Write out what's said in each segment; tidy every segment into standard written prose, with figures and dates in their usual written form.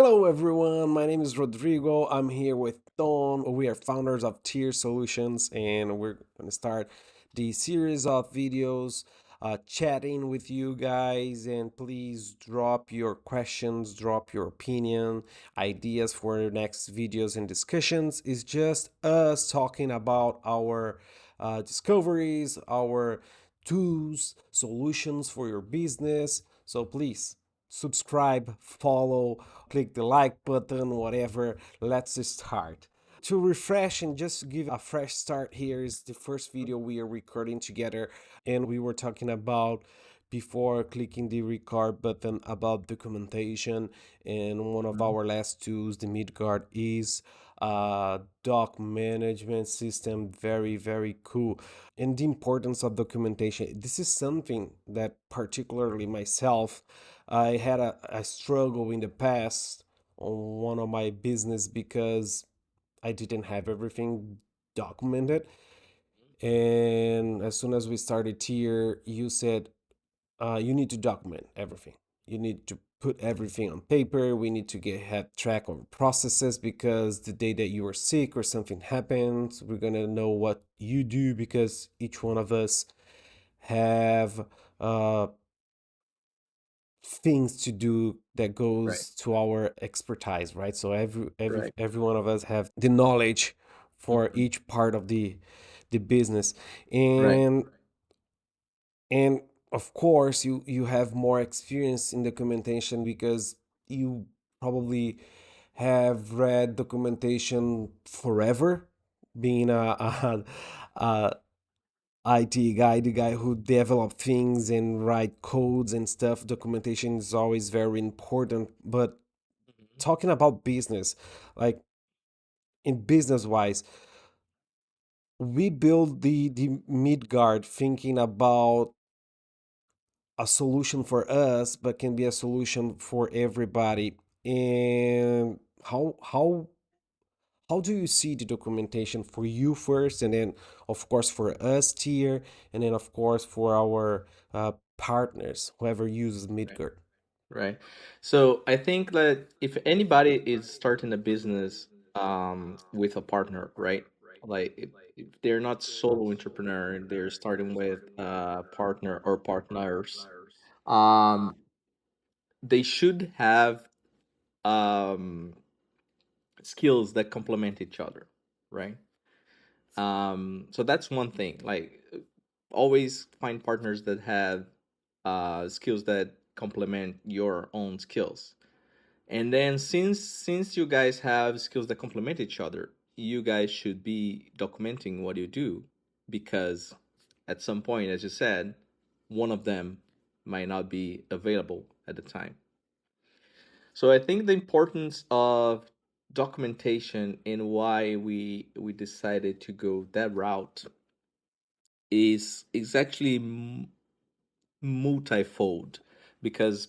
Hello, everyone. My name is Rodrigo. I'm here with Don. We are founders of Tier Solutions, and we're going to start the series of videos chatting with you guys. And please drop your questions, drop your opinion, ideas for the next videos and discussions. It's just us talking about our discoveries, our tools, solutions for your business. So please subscribe, follow, click the like button, whatever. Let's start. To refresh and just give a fresh start, here is the first video we are recording together, and we were talking about before clicking the record button about documentation. And one of Mhm. our last tools, the Midgard, is a doc management system. Very, very cool. And the importance of documentation. This is something that particularly myself, I had a struggle in the past on one of my business because I didn't have everything documented. And as soon as we started here, you said you need to document everything. You need to put everything on paper. We need to get have track of processes, because the day that you are sick or something happens, we're gonna know what you do, because each one of us have uh, things to do that Right, goes to our expertise, right? So right. every one of us have the knowledge for Mhm. each part of the business. Right, And and of course you have more experience in documentation, because you probably have read documentation forever, being a IT guy, the guy who develop things and write codes and stuff. Documentation is always very important. But Mhm. talking about business, like in business wise, we build the Midgard thinking about a solution for us, but can be a solution for everybody. And how do you see the documentation for you first, and then of course for us here, and then of course for our partners, whoever uses Right, Midgard? right. So I think that if anybody is starting a business with a partner, right? Like if they're not solo entrepreneur, they're starting with a partner or partners. Um, they should have um skills that complement each other, right? So that's one thing. Like always find partners that have skills that complement your own skills. And then since you guys have skills that complement each other, you guys should be documenting what you do, because at some point, as you said, one of them might not be available at the time. So I think the importance of documentation and why we decided to go that route is actually multifold, because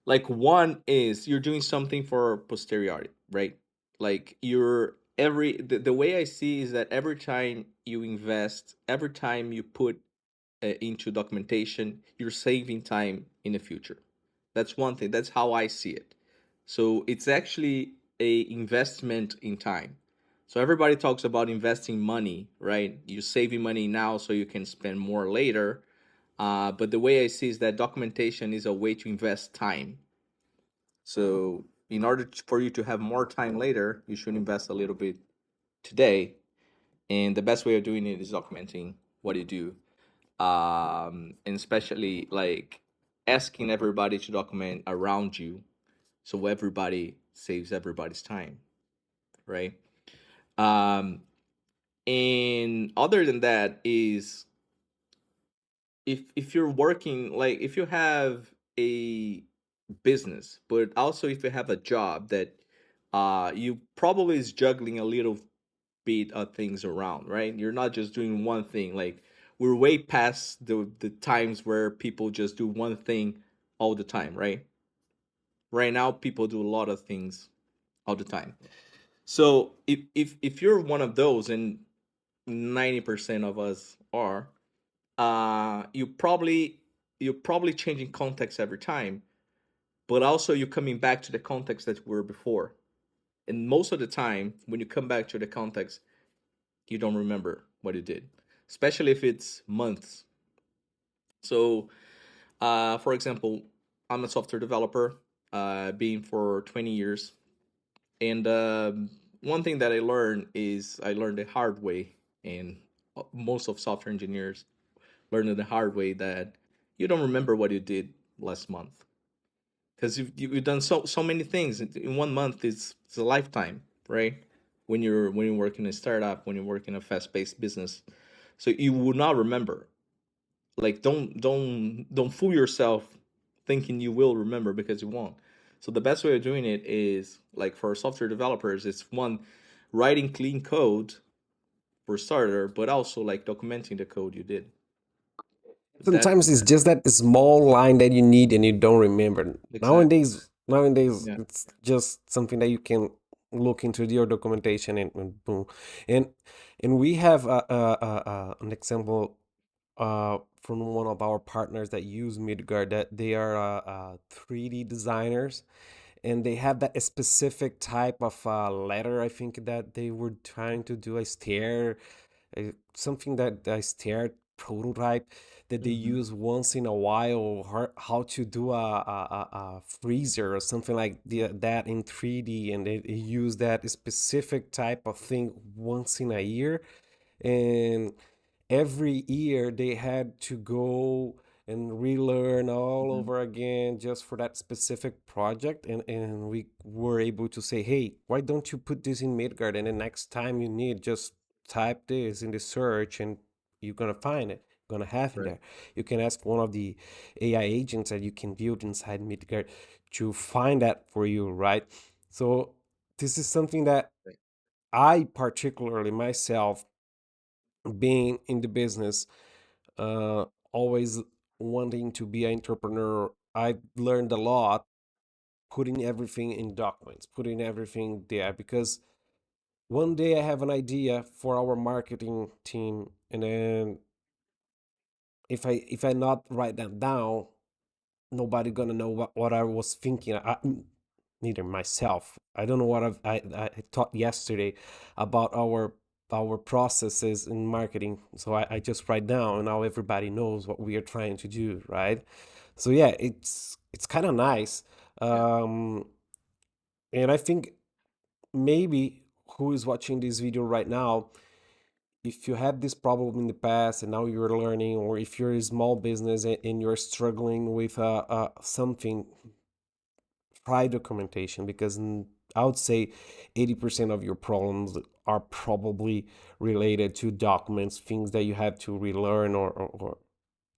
like one is you're doing something for posterity, right? Like you're the way I see is that every time you invest, every time you put into documentation, you're saving time in the future. That's one thing. That's how I see it. So it's actually a investment in time. So everybody talks about investing money, right? You're saving money now so you can spend more later. But the way I see is that documentation is a way to invest time. So in order for you to have more time later, you should invest a little bit today. And the best way of doing it is documenting what you do, and especially like asking everybody to document around you, so everybody saves everybody's time, right? um and other than that is, if you're working, like if you have a business, but also if you have a job that you probably is juggling a little bit of things around, right? You're not just doing one thing. Like we're way past the times where people just do one thing all the time, right? Right now people do a lot of things all the time. So if you're one of those, and 90% of us are, you probably you're probably changing context every time. but also you're coming back to the context that you were before. And most of the time, when you come back to the context, you don't remember what you did, especially if it's months. So, for example, I'm a software developer, being for 20 years. And one thing that I learned is I learned the hard way, and most of software engineers learn it the hard way, that you don't remember what you did last month, because you've done so many things in 1 month. It's a lifetime, right? When you work in a startup, when you work in a fast paced business, so you will not remember. Like, don't fool yourself thinking you will remember, because you won't. So the best way of doing it is, like, for software developers, it's one, writing clean code for starter, but also like documenting the code you did. That Sometimes it's just that small line that you need and you don't remember. exactly. Nowadays, Yeah. it's just something that you can look into your documentation and boom. And we have an example from one of our partners that use Midgard, that they are 3D designers, and they have that specific type of letter. I think that they were trying to do a stair, something that a stair prototype that they Hmm. use once in a while, or how to do a freezer or something like that in 3D, and they use that specific type of thing once in a year. And every year they had to go and relearn all Hmm. over again just for that specific project. And we were able to say, hey, why don't you put this in Midgard, and the next time you need, just type this in the search and you're gonna find it, gonna have it Right. there. You can ask one of the AI agents that you can build inside Midgard to find that for you, right? So this is something that Right. I particularly myself, being in the business, uh, always wanting to be an entrepreneur, I learned a lot putting everything in documents, putting everything there, because one day I have an idea for our marketing team, and then if I not write that down, nobody gonna know what I was thinking. Neither myself. I don't know what I taught yesterday about our processes in marketing. So I just write down, and now everybody knows what we are trying to do, right? So yeah, it's kind of nice. Yeah. Um, and I think maybe who is watching this video right now, if you had this problem in the past and now you're learning, or if you're a small business and you're struggling with something, try documentation, because I would say 80% of your problems are probably related to documents, things that you have to relearn or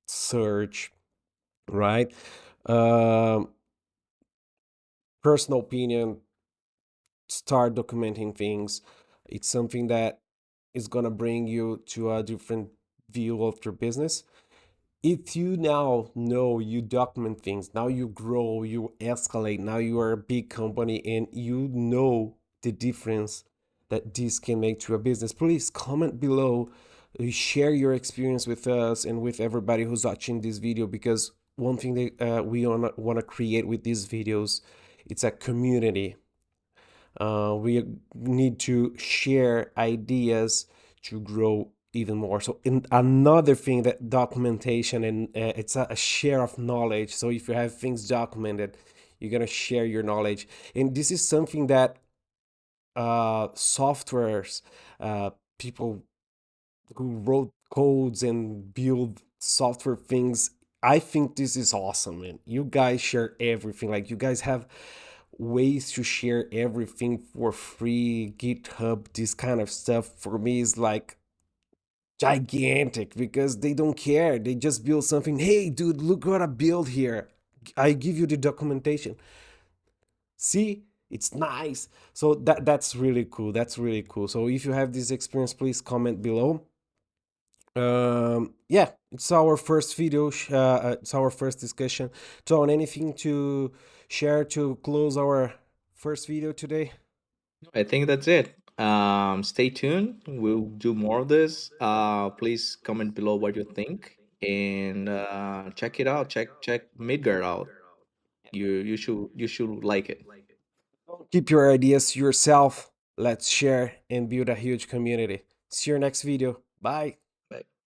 search, right? Um, Personal opinion, start documenting things. It's something that is going to bring you to a different view of your business. If you now know you document things, now you grow, you escalate, now you are a big company and you know the difference that this can make to a business, please comment below, share your experience with us and with everybody who's watching this video, because one thing that we want to create with these videos, it's a community. We need to share ideas to grow even more. So, in another thing, that documentation, and it's a share of knowledge. So if you have things documented, you're gonna share your knowledge, and this is something that softwares, people who wrote codes and build software things, I think this is awesome, man. You guys share everything. Like, you guys have ways to share everything for free. GitHub, this kind of stuff for me is like gigantic, because they don't care. They just build something. Hey, dude, look what I built here. I give you the documentation. See, it's nice. So that's really cool. That's really cool. So if you have this experience, please comment below. Yeah, it's our first video, it's our first discussion. John, anything to share to close our first video today? I think that's it. Stay tuned. We'll do more of this. Please comment below what you think, and check it out. Check Midgard out. you should like it. Keep your ideas to yourself. Let's share and build a huge community. See you next video. Bye. Bye.